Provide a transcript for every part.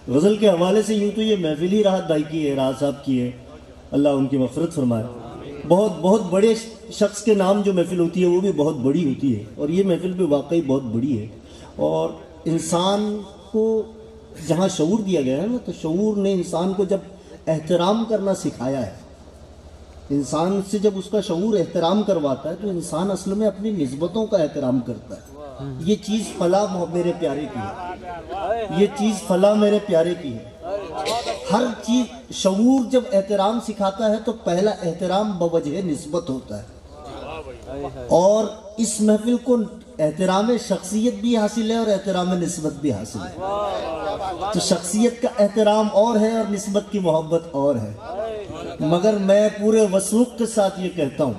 गज़ल के हवाले से यूँ तो ये महफिल ही राहत भाई की है, राहत साहब की है, अल्लाह उनकी मग़फ़िरत फरमाए। बहुत बहुत बड़े शख्स के नाम जो महफिल होती है वो भी बहुत बड़ी होती है, और ये महफिल भी वाकई बहुत बड़ी है। और इंसान को जहाँ शऊर दिया गया है ना, तो शऊर ने इंसान को जब एहतराम करना सिखाया है, इंसान से जब उसका शऊर एहतराम करवाता है तो इंसान असल में अपनी निस्बतों का एहतराम करता है। ये चीज़ फला मेरे प्यारे की है, ये चीज़ फला मेरे प्यारे की है। हर चीज़ शऊर जब एहतराम सिखाता है तो पहला एहतराम बवजह निस्बत होता है, और इस महफिल को एहतराम शख्सियत भी हासिल है और एहतराम निस्बत भी हासिल है। तो शख्सियत का एहतराम और है और निस्बत की मोहब्बत और है। मगर मैं पूरे वसूख के साथ ये कहता हूँ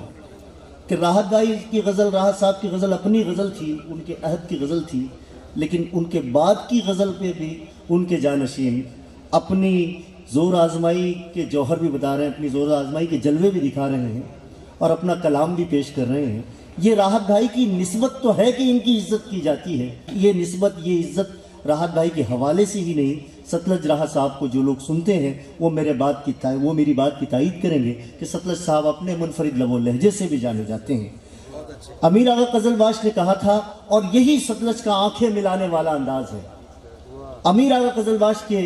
कि राहत भाई की गज़ल, राहत साहब की गज़ल अपनी गज़ल थी, उनके अहद की गज़ल थी, लेकिन उनके बाद की गज़ल पे भी उनके जानशीन अपनी ज़ोर आजमाई के जौहर भी बता रहे हैं, अपनी ज़ोर आजमाई के जलवे भी दिखा रहे हैं और अपना कलाम भी पेश कर रहे हैं। ये राहत भाई की निस्बत तो है कि इनकी इज़्ज़त की जाती है, ये निस्बत, ये इज़्ज़त राहत भाई के हवाले से ही नहीं, सतलज राहत साहब को जो लोग सुनते हैं वो मेरी बात की तायीद करेंगे कि सतलज साहब अपने मुनफरिद लबो लहजे से भी जाने जाते हैं। अमीर आगा ग़ज़लबाश ने कहा था, और यही सतलज का आंखें मिलाने वाला अंदाज़ है। अमीर आगा ग़ज़लबाश के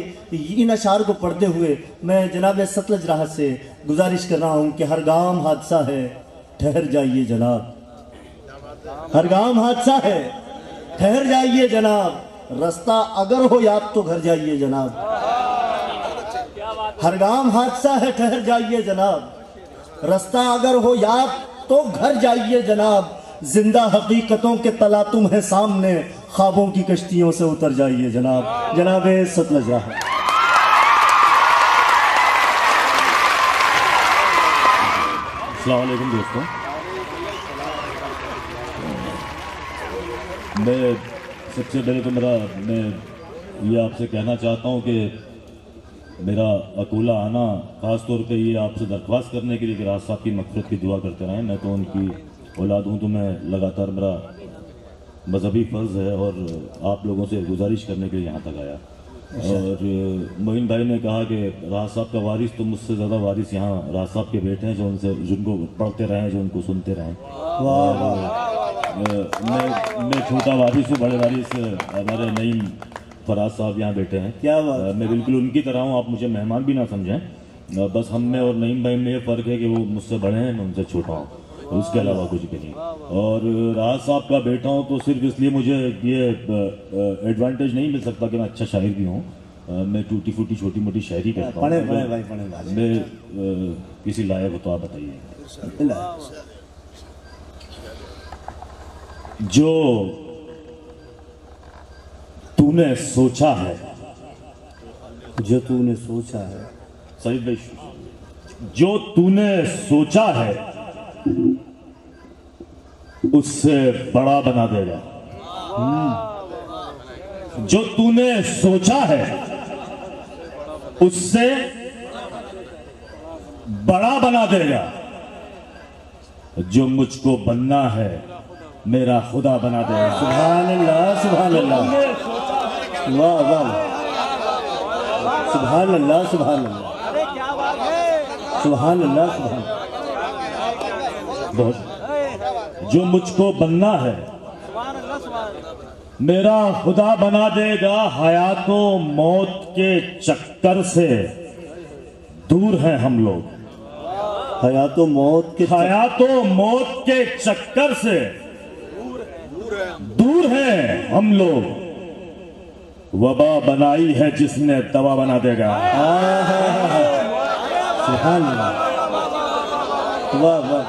इन अशार को पढ़ते हुए मैं जनाब सतलज राहत से गुजारिश कर रहा हूँ कि हर गाम हादसा है, ठहर जाइए जनाब, हर गाम हादसा है, ठहर जाइए जनाब, रास्ता अगर हो याद तो घर जाइए जनाब। हर गाम हादसा है, ठहर जाइए जनाब, रास्ता अगर हो याद तो घर जाइए जनाब। जिंदा हकीकतों के तलातुम है सामने, ख्वाबों की कश्तियों से उतर जाइए जनाब। जनाब सतलज राहत। अस्सलाम वालेकुम दोस्तों, मैं सबसे पहले तो मैं ये आपसे कहना चाहता हूँ कि मेरा अकोला आना ख़ास तौर पे ये आपसे दरख्वास्त करने के लिए कि राहत साहब की मग़फ़िरत की दुआ करते रहें। मैं तो उनकी औलाद हूँ, तो मैं लगातार, मेरा मजहबी फ़र्ज़ है और आप लोगों से गुजारिश करने के लिए यहाँ तक आया। और मोइन भाई ने कहा कि राहत साहब का वारिस, तो मुझसे ज़्यादा वारिस यहाँ राहत साहब के बेटे हैं, जो उनसे, जिनको पढ़ते रहें, जो उनको सुनते रहें। मैं छोटा वारिस हूँ, बड़े वारिस हमारे नईम फराज साहब यहाँ बैठे हैं। क्या बात। मैं बिल्कुल उनकी तरह हूँ, आप मुझे मेहमान भी ना समझें। बस हम में और नईम भाई में ये फ़र्क है कि वो मुझसे बड़े हैं, मैं उनसे छोटा हूँ, उसके अलावा कुछ भी नहीं। और राहत साहब का बेटा हूँ तो सिर्फ इसलिए मुझे ये एडवांटेज नहीं मिल सकता कि मैं अच्छा शायर भी हूँ। मैं टूटी फूटी छोटी मोटी शायरी करता हूँ। मैं किसी लायक हो तो आप बताइए। जो तूने सोचा है, जो तूने सोचा है, सईद भाई, जो तूने सोचा है उससे बड़ा बना देगा। जो तूने सोचा है उससे बड़ा बना देगा। जो मुझको बनना है मेरा खुदा बना देगा। सुभान अल्लाह, सुभान अल्लाह, वाह वाह, सुभान अल्लाह, सुभान अल्लाह, सुभान अल्लाह, सुभान। बहुत, जो मुझको बनना है मेरा खुदा बना देगा। हयातो मौत के चक्कर से दूर हैं हम लोग, हयातो मौत के चक्कर से दूर हैं हम लोग। वबा बनाई है जिसने दवा बना देगा। सुभान अल्लाह, वाह वाह।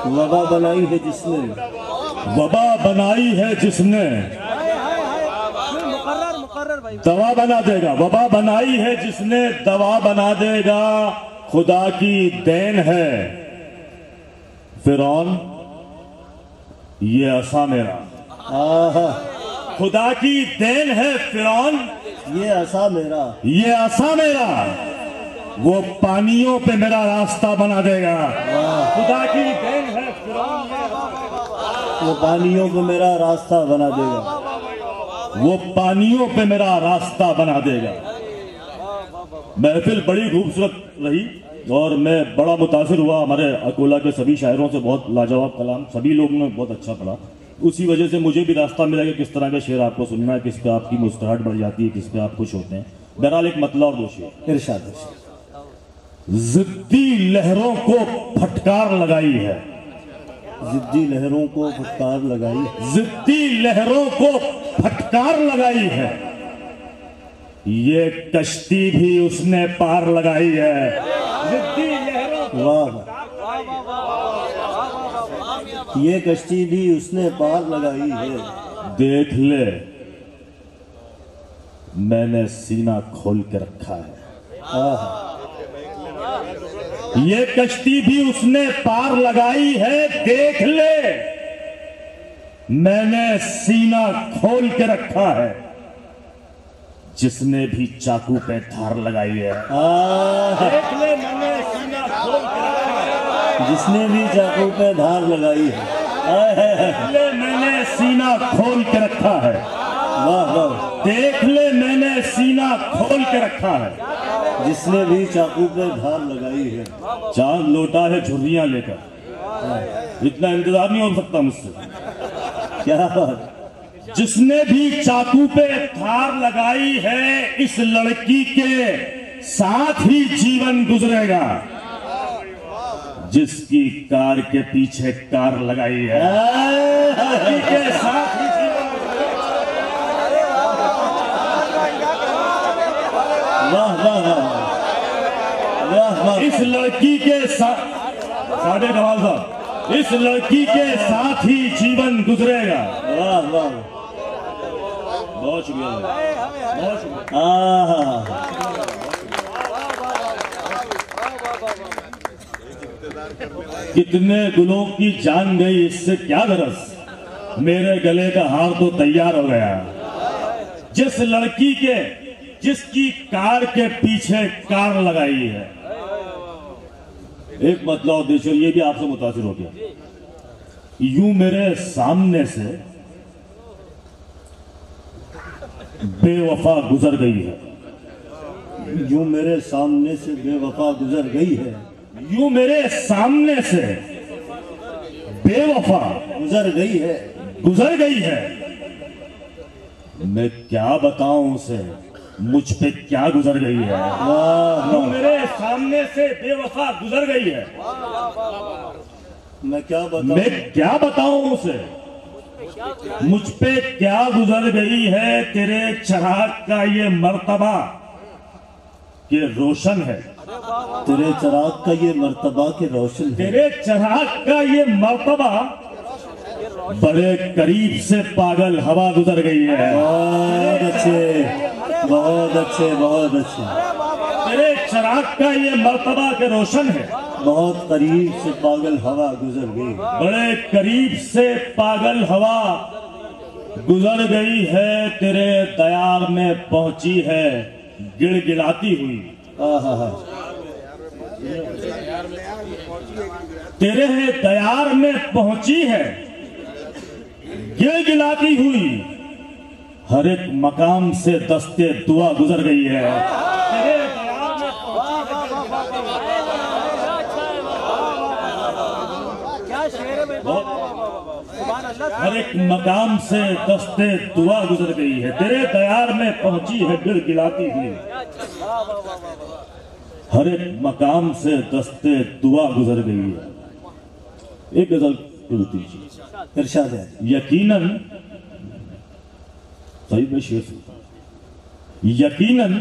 वबा बनाई है जिसने, वबा बनाई है जिसने दवा बना देगा। वबा बनाई है जिसने दवा बना देगा। खुदा की देन है फिरौन ये असा मेरा। खुदा की देन है फिरौन ये असा मेरा, ये असा मेरा। वो पानियों पे मेरा रास्ता बना देगा। खुदा की देन है फिरौन, वो पानियों पे मेरा रास्ता बना देगा। वो पानियों पे मेरा रास्ता बना देगा। महफिल बड़ी खूबसूरत रही और मैं बड़ा मुतासिर हुआ। हमारे अकोला के सभी शायरों से बहुत लाजवाब कलाम, सभी लोगों ने बहुत अच्छा पढ़ा। उसी वजह से मुझे भी रास्ता मिला कि किस तरह के शेर आपको सुनना है, किस पे आपकी मुस्कुराहट बढ़ जाती है, किस पे आप खुश होते हैं। बहरहाल एक मतलब और दो शेर। इरशाद। जिद्दी लहरों को फटकार लगाई है, जिद्दी लहरों को फटकार लगाई, जिद्दी लहरों को फटकार लगाई है, ये कश्ती भी उसने पार लगाई है। जिद्दी लहरों, वाह, ये कश्ती भी उसने पार लगाई है। देख ले मैंने सीना खोल के रखा है। ये कश्ती भी उसने पार लगाई है, देख ले मैंने सीना खोल के रखा है, जिसने भी चाकू पे धार लगाई है। देख ले मैंने सीना खोल के रखा है, जिसने भी चाकू पे धार लगाई है। देख ले मैंने सीना खोल के रखा है। वाह वाह। देख ले मैंने सीना खोल के रखा है, जिसने भी चाकू पे धार लगाई है। चांद लौटा है झुर्रियां लेकर, इतना इंतजार नहीं हो सकता मुझसे। क्या बात। जिसने भी चाकू पे धार लगाई है, इस लड़की के साथ ही जीवन गुजरेगा, जिसकी कार के पीछे कार लगाई है, के साथ ही जीवन। वाह वाह वाह वाह। इस लड़की के साथ, साढ़े नवाज साहब, इस लड़की के साथ ही जीवन गुजरेगा। वाह वाह, बहुत शुक्रिया, बहुत शुक्रिया। कितने गुलों की जान गई, इससे क्या गरज, मेरे गले का हार तो तैयार हो गया। जिस लड़की के, जिसकी कार के पीछे कार लगाई है। एक मतलब देखो, ये भी आपसे मुतासिर हो गया। यूं मेरे सामने से बेवफा गुजर गई है, यूं मेरे सामने से बेवफा गुजर गई है, यूं मेरे सामने से बेवफा गुजर गई है, गुजर गई है। मैं क्या बताऊं उसे, मुझ पे क्या गुजर गई है। वाह, यूं मेरे सामने से बेवफा गुजर गई है, मैं क्या बताऊं, मैं क्या बताऊं उसे, मुझ पे क्या गुजर गई है। तेरे चिराग का ये मर्तबा के रोशन है, तेरे चिराग का ये मर्तबा के रोशन है, तेरे चिराग का ये मर्तबा, बड़े करीब से पागल हवा गुजर गई है। बहुत अच्छे, बहुत अच्छे, बहुत अच्छे। तेरे चिराग का ये मर्तबा के रोशन है, बहुत करीब से पागल हवा गुजर गई, बड़े करीब से पागल हवा गुजर गई है। तेरे दयार में पहुंची है गिड़गिड़ाती हुई, तेरे दयार में पहुंची है गिड़गिड़ाती हुई, हर एक मकाम से दस्ते दुआ गुजर गई है। तेरे दयार में हर एक मकाम से दस्ते दुआ गुजर गई है, तेरे दयार में पहुंची है गिड़गिड़ाती हुई, हर एक मकाम से दस्ते दुआ गुजर गई है। एक गजल इरशाद है। यकीनन, सही में शेर, यकीनन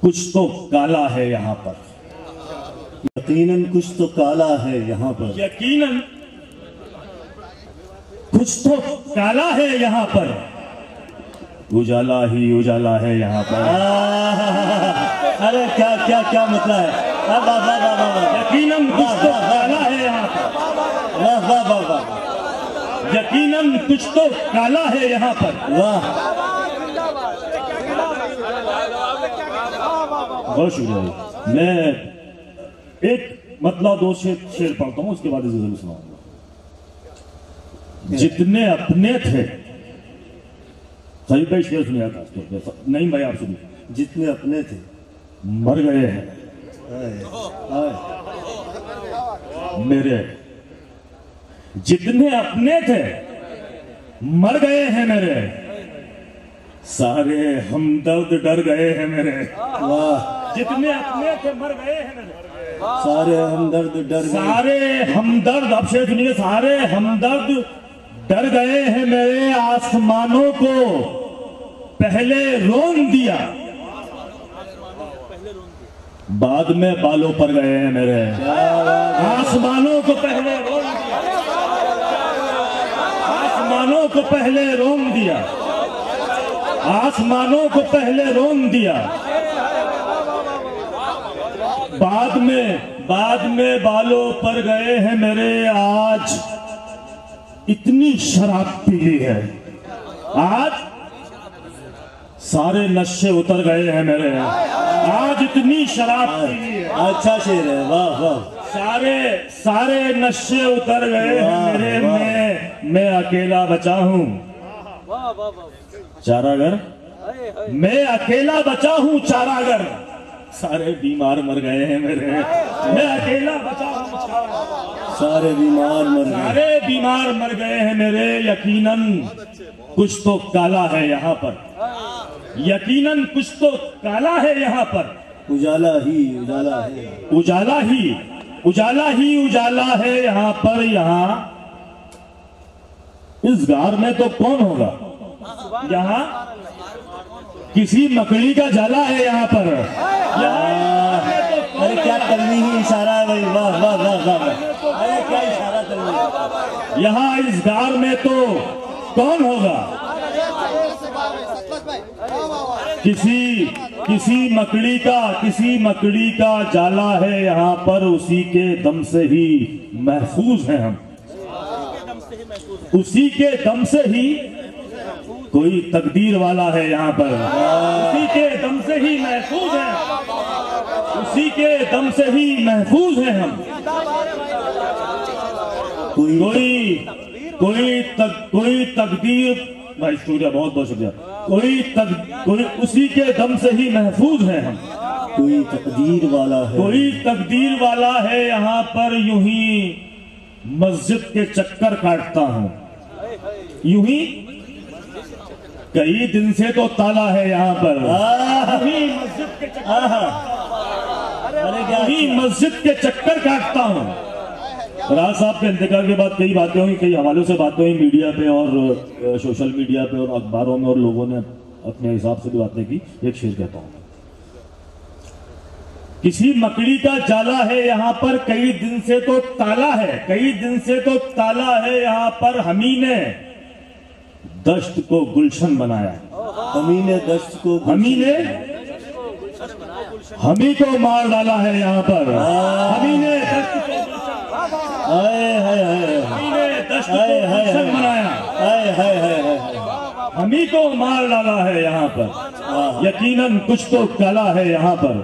कुछ तो काला है यहाँ पर, यकीनन कुछ तो काला है यहाँ पर, यकीनन कुछ तो काला है यहाँ पर, उजाला ही उजाला है यहाँ पर। अरे क्या क्या क्या मतलब है। यकीनन कुछ तो काला है यहाँ पर, वाह वाह वाह वाह, यकीनन कुछ तो काला है यहाँ पर। वाह, बहुत शुक्रिया। मैं एक मतलब दो शेर पढ़ता हूँ, उसके बाद इसे जरूर सुनाऊंगा। जितने अपने थे सही भाई शेर सुनिए खासतौर पे, नहीं भाई आप सुनिए। जितने अपने थे मर गए हैं मेरे, जितने अपने थे मर गए हैं मेरे, सारे हमदर्द डर गए हैं मेरे। वाह, जितने अपने थे मर गए हैं मेरे, सारे हमदर्द डर गए। सारे हमदर्द, अब शेर सुनिए, सारे हमदर्द डर गए हैं मेरे, आसमानों को पहले रोन दिया, बाद में बालों पर गए हैं मेरे। आसमानों को पहले रोन दिया, आसमानों को पहले रोन दिया, आसमानों को पहले रोन दिया, बाद में बालों पर गए हैं मेरे। आज इतनी शराब पी ली है, आज सारे नशे उतर गए हैं मेरे, आज इतनी शराब पी ली है। अच्छा शेर है, वाह वाह। सारे नशे उतर गए हैं मेरे, मैं अकेला बचा हूँ चारागर, मैं अकेला बचा हूँ चारागर, सारे बीमार मर गए हैं मेरे, मैं अकेला बचा हूँ, सारे बीमार मर गए, सारे बीमार मर गए हैं मेरे। यकीनन कुछ तो काला है यहाँ पर, यकीनन कुछ तो काला है यहाँ पर, उजाला ही उजाला है, उजाला ही उजाला ही उजाला है यहाँ पर। यहाँ इस गार में तो कौन होगा, यहाँ किसी मकड़ी का जाला है यहाँ पर। अरे क्या तलवी ही इशारा है भाई, वाह वाह वाह वाह, अरे क्या इशारा तलवी। यहाँ इस गार में तो कौन होगा, किसी मकड़ी का जाला है यहाँ पर, उसी के दम से ही महफूज हैं हम, उसी के दम से ही कोई तकदीर वाला है यहाँ पर, उसी के दम से ही महफूज है, उसी के दम से ही महफूज हैं हम। कोई तकदीर, भाई शुक्रिया, बहुत बहुत शुक्रिया। कोई उसी के दम से ही महफूज है हम, कोई तकदीर वाला है, कोई तकदीर वाला है यहाँ पर। यूं ही मस्जिद के चक्कर काटता हूँ, यूं ही कई दिन से तो ताला है यहाँ पर, मस्जिद के चक्कर काटता हूँ। राज साहब के इंतकाल के बाद कई बातें हुई, कई हवालों से बातें हुई मीडिया पे और सोशल मीडिया पे और अखबारों में, और लोगों ने अपने हिसाब से भी बातें की। एक शेर कहता हूँ, किसी मकड़ी का जाला है यहाँ पर, कई दिन से तो ताला है, कई दिन से तो ताला है यहाँ पर। हमी ने दश्त को गुलशन बनाया, हमी ने दश्त को, हमी ने हमी को मार डाला है यहाँ पर, हमी ने दश्त को बनाया, हमी को मार डाला है यहाँ पर। यकीनन कुछ तो काला है यहाँ पर।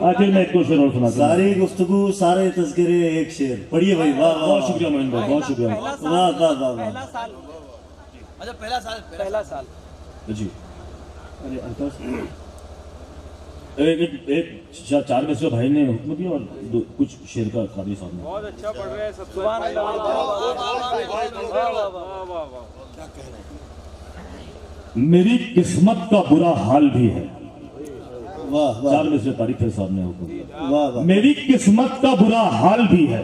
आखिर में एक दो शेर और सुना, सारी गुफ्तगू सारे तज़किरे एक शेर पढ़िए भाई। वाह वाह, बहुत शुक्रिया मोइन भाई, बहुत शुक्रिया। वाह वाह वाह वाह। अच्छा पहला साल जी, अरे एक चार में से भाई ने हुक्म दिया और कुछ शेर का कादी साहब ने। बहुत अच्छा पढ़ रहे हैं सब, सुभान अल्लाह, क्या कह रहे हैं। मेरी किस्मत का बुरा हाल भी है, वाह वाह, चार में से तारीफ साहब ने हुक्म दिया। वाह वाह, मेरी किस्मत का बुरा हाल भी है,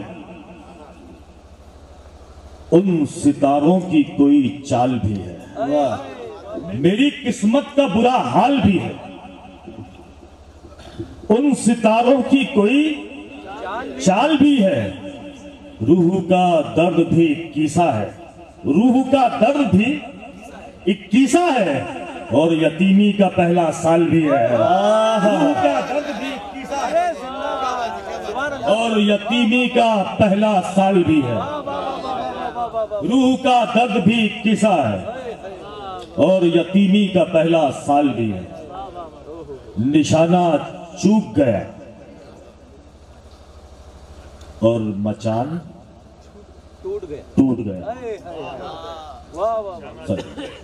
उन सितारों की कोई चाल भी है। वाह, मेरी किस्मत का बुरा हाल भी है, उन सितारों की कोई चाल भी है। रूह का दर्द भी किस्सा है, रूह का दर्द भी एक किस्सा है, और यतीमी का पहला साल भी है। रूह का दर्द भी किस्सा है, और यतीमी का पहला साल भी है। रूह का दर्द भी किस्सा है, और यतीमी का पहला साल भी है। निशाना चूक गया और मचान टूट गया।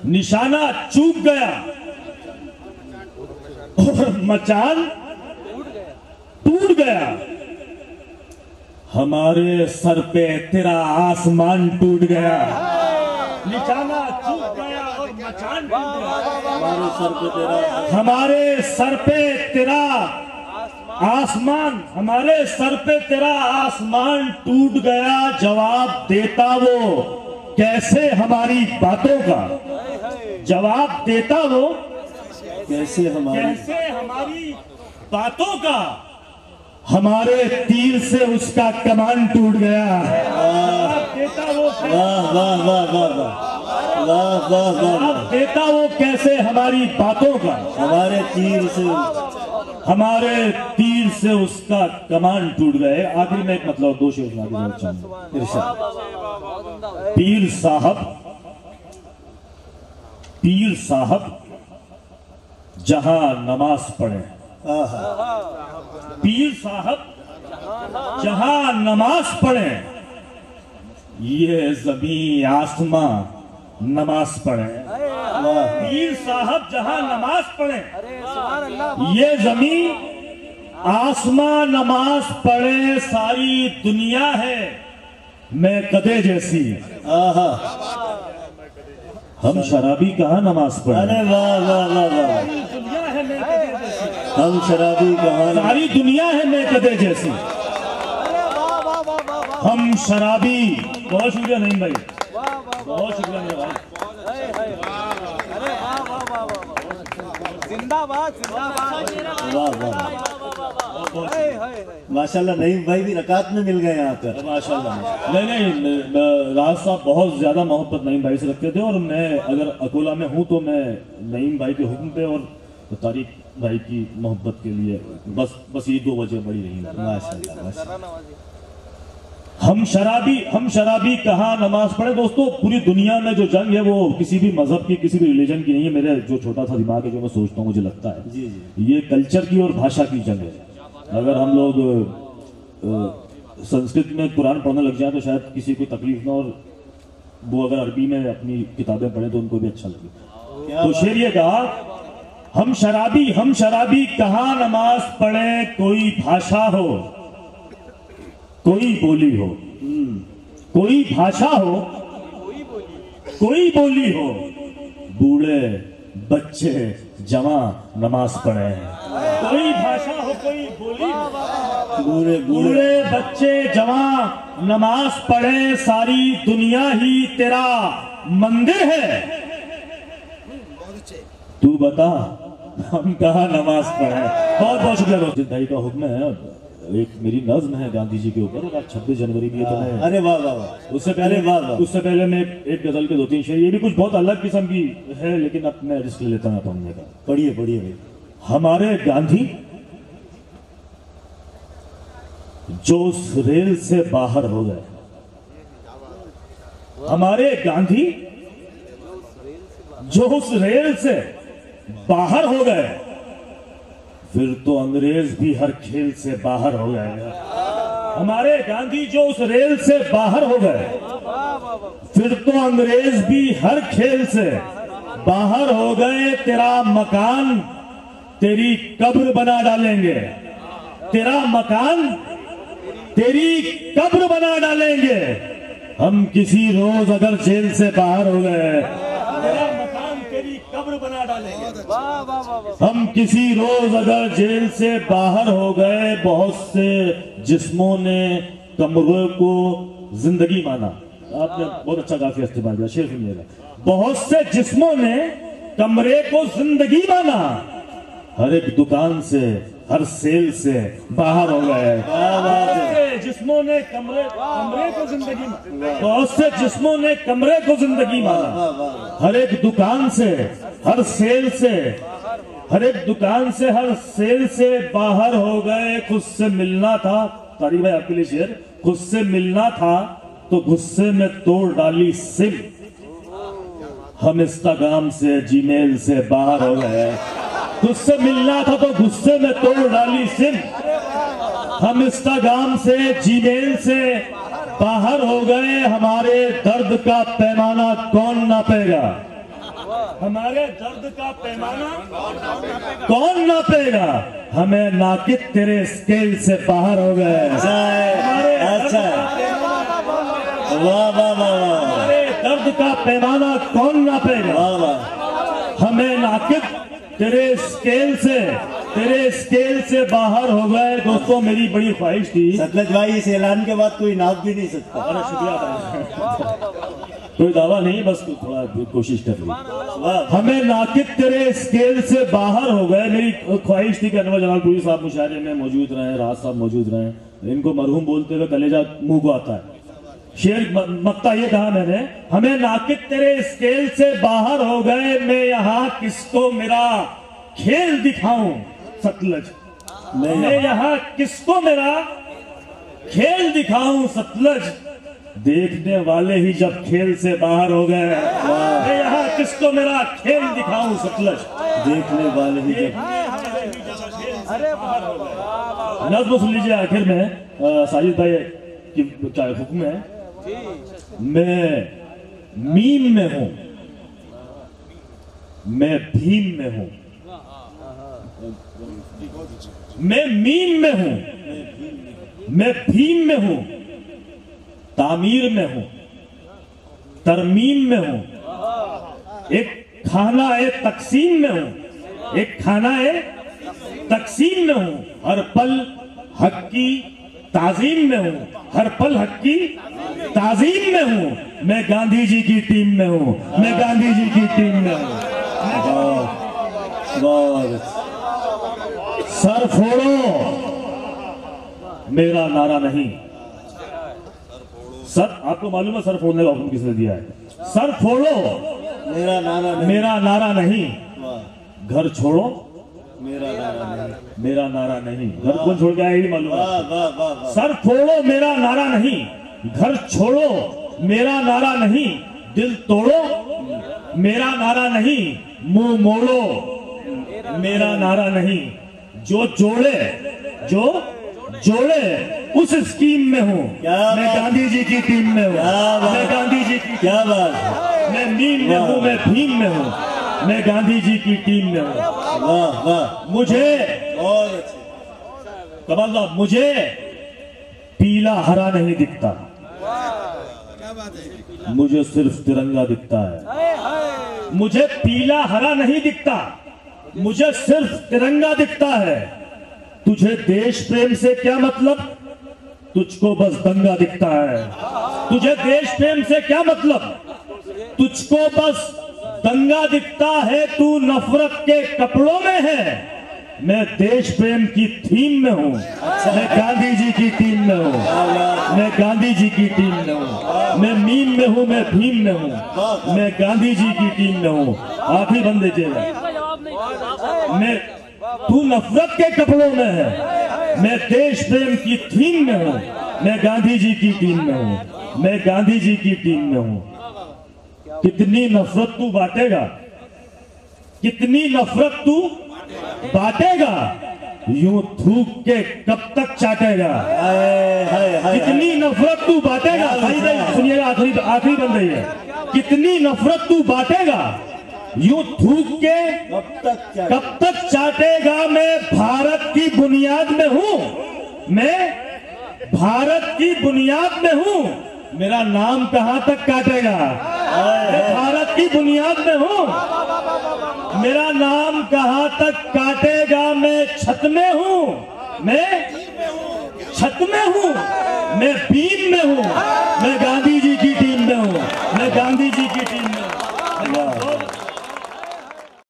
निशाना चूक गया और मचान टूट गया। हमारे सर पे तेरा आसमान टूट गया। निशाना चूक गया और मचान टूट गया। हमारे सर पे तेरा, हमारे सर पे तेरा आसमान, हमारे सर पे तेरा आसमान टूट गया। जवाब देता वो कैसे हमारी बातों का, जवाब देता वो कैसे हमारी बातों का। हमारे तीर से उसका कमान टूट गया। देता वो, वाह वाह वाह वाह वाह वाह वाह वाह। देता वो कैसे हमारी बातों का। हमारे तीर से उसका कमान टूट गए। आखिरी में एक मतलब दो शेर सुना देना। पीर साहब जहां नमाज पढ़े, पीर साहब जहां नमाज पढ़े, ये जमीन आसमां नमाज पढ़े। पीर साहब जहां नमाज पढ़े, ये जमीन आसमां नमाज पढ़े। सारी दुनिया है मैं कदे जैसी। हम शराबी कहाँ नमाज पढ़े। अरे वाह वाह वाह वाह। दुनिया है मैं कदे जैसी। हम शराबी कहाँ, सारी दुनिया है मैं कदे जैसी। हम शराबी। बहुत शुक्रिया नहीं भाई, बहुत शुक्रिया मेरे भाई। जिंदाबाद जिंदाबाद। वाह वाह माशाल्लाह। नईम भाई भी रकात में मिल गए यहाँ पर। माशाल्लाह। नहीं, राज साहब बहुत ज्यादा मोहब्बत नईम भाई से रखते थे और मैं अगर अकोला में हूँ तो मैं नईम भाई के हुक्म पे और तारिक भाई की मोहब्बत के लिए बस ये दो वजह बड़ी रही। माशाल्लाह माशाल्लाह। हम शराबी कहाँ नमाज पढ़े। दोस्तों, पूरी दुनिया में जो जंग है वो किसी भी मजहब की, किसी भी रिलीजन की नहीं है। मेरे जो छोटा सा दिमाग है, जो मैं सोचता हूँ, मुझे लगता है जी जी, ये कल्चर की और भाषा की जंग है। अगर हम लोग संस्कृत में कुरान पढ़ने लग जाए तो शायद किसी को तकलीफ ना, और वो अगर अरबी में अपनी किताबें पढ़े तो उनको भी अच्छा लगे। तो शेर ये कहा, हम शराबी कहाँ नमाज पढ़े। कोई भाषा हो, कोई बोली हो, कोई भाषा हो, कोई बोली हो, बूढ़े बच्चे जवां नमाज पढ़े हैं। कोई भाषा हो, कोई बोली हो, बूढ़े बच्चे जवां नमाज पढ़े। सारी दुनिया ही तेरा मंदिर है। तू बता हम कहाँ नमाज पढ़े। बहुत बहुत शुक्रिया। भाई का हुक्म है, एक मेरी नज्म है गांधी जी के ऊपर, 26 जनवरी भी है तो मैं, अरे वाह वाह वाह। उससे पहले मैं एक गजल के 2-3 शेर, ये भी कुछ बहुत अलग किस्म की है लेकिन अब मैं रिस्क लेता हूं पढ़ने का। पढ़िए पढ़िए भाई। हमारे गांधी जो उस रेल से बाहर हो गए, हमारे गांधी जो उस रेल से बाहर हो गए, फिर तो अंग्रेज भी हर खेल से बाहर हो गए। हमारे गांधी जो उस रेल से बाहर हो गए, फिर तो अंग्रेज भी हर खेल से बाहर हो गए। तेरा मकान तेरी कब्र बना डालेंगे, तेरा मकान तेरी कब्र बना डालेंगे। हम किसी रोज अगर जेल से बाहर हो गए, तेरा मकान तेरी कब्र बना डालेंगे। हम किसी रोज अगर जेल से बाहर हो गए, बहुत से जिस्मों ने कमरों को जिंदगी माना। आपने बहुत अच्छा काफी इस्तेमाल किया, शेर सुनिएगा। बहुत से जिस्मों ने कमरे को जिंदगी माना, हर एक दुकान से हर सेल से बाहर हो गए। बहुत से जिस्मों ने कमरे को जिंदगी माना, बहुत से जिस्मों ने कमरे को जिंदगी माना, हर एक दुकान से हर सेल से, हर एक दुकान से हर सेल से बाहर हो गए। खुद से मिलना था, तारीफ है आपके लिए शेर, खुद से मिलना था तो गुस्से में तोड़ डाली सिम। हम इंस्टाग्राम से जीमेल से बाहर हो गए। खुद से मिलना था तो गुस्से में तोड़ डाली सिम। हम इंस्टाग्राम से जीमेल से बाहर हो गए हमारे दर्द का पैमाना कौन नापेगा? हमारे दर्द का पैमाना कौन नापेगा? हमें नाकिद तेरे स्केल से बाहर हो गए। अच्छा, वाह वाह वाह, हमारे दर्द का पैमाना कौन नापेगा? वाह वाह। हमें नाकिद तेरे स्केल से बाहर हो गए। दोस्तों, मेरी बड़ी ख्वाहिश थी। सतलज भाई, इस ऐलान के बाद कोई नाप भी नहीं सकता। अरे शुक्रिया भाई। कोई दावा नहीं, बस थोड़ा कोशिश कर ली। हमें नाकिद तेरे स्केल से बाहर हो गए। मेरी ख्वाहिश थी कि अनवर जमालपुरी साहब मुशायरे में मौजूद रहे, राज साहब मौजूद रहे। इनको मरहूम बोलते हुए कलेजा मुंह को आता है। शेर मक्ता ये कहा मैंने, हमें नाकिद तेरे स्केल से बाहर हो गए, मैं यहाँ किसको मेरा खेल दिखाऊं सतलज, मैं यहाँ किसको मेरा खेल दिखाऊं सतलज, देखने वाले ही जब खेल से बाहर हो गए, मैं यहाँ किसको मेरा खेल दिखाऊं सतलज, देखने वाले ही जब। नज़्म सुन लीजिए आखिर में साजिद भाई की क्या हुक्म है। मैं मीम में हूं, मैं भीम में हूं, मैं मीम में हूं, मैं भीम में हूं, तामीर में हूं, तरमीम में हूं, एक खाना ए तकसीम में हूं, एक खाना ए तकसीम में हूं, हर पल हक की ताजीम में हूं, हर पल हक की ताजीम में हूं, मैं गांधी जी की टीम में हूं, मैं गांधी जी की टीम में हूं। सर फोड़ो मेरा नारा नहीं। सर, आपको मालूम है सर फोड़ने का हुक्म किसने दिया है? सर फोड़ो मेरा नारा नहीं, मेरा नारा नहीं, घर छोड़ो मेरा नारा नहीं, मेरा नारा नहीं। घर कौन छोड़ के आया ये मालूम वाह है? वाह वाह वाह। सर फोड़ो मेरा नारा नहीं, घर छोड़ो मेरा नारा नहीं, दिल तोड़ो मेरा नारा नहीं, मुंह मोड़ो मेरा नारा नहीं, जो जोड़े उस स्कीम में हूँ, मैं गांधी जी की टीम में हूँ, मैं गांधी जी की, क्या बात, मैं मीम में हूँ, मैं भीम में हूँ, मैं गांधी जी की टीम में हूँ। वाह वाह, मुझे बहुत अच्छे। कमाल साहब, मुझे पीला हरा नहीं दिखता, मुझे सिर्फ तिरंगा दिखता है। मुझे पीला हरा नहीं दिखता, मुझे सिर्फ तिरंगा दिखता है। तुझे देश प्रेम से क्या मतलब, तुझको बस दंगा दिखता है। तुझे देश प्रेम से क्या मतलब, तुझको बस दंगा दिखता है। तू नफरत के कपड़ों में है, मैं देश प्रेम की थीम में हूँ, मैं गांधी जी की टीम में हूँ, मैं गांधी जी की टीम में हूँ, मैं मीम में हूँ, मैं भीम में हूँ, मैं गांधी जी की टीम में हूँ। आखिरी बंदे मैं, तू नफरत के कपड़ों में है, मैं देश प्रेम की थीम में हूँ, मैं गांधी जी की टीम में हूँ, मैं गांधी जी की टीम में हूँ। कितनी नफरत तू बांटेगा, कितनी नफरत तू बांटेगा, यूं थूक के कब तक चाटेगा। कितनी नफरत तू बांटेगा, सुनिएगा, आखिरी बंदे है, कितनी नफरत तू बांटेगा, यूं थूक के कब तक चाटेगा। मैं भारत की बुनियाद में हूं, मैं भारत की बुनियाद में हूं, मेरा नाम कहां तक काटेगा। मैं भारत की बुनियाद में हूं, मेरा नाम कहां तक काटेगा। मैं छत में हूं, मैं छत में हूं, मैं बीम में हूं, मैं गांधी जी की टीम में हूं, मैं गांधी जी की टीम में हूं।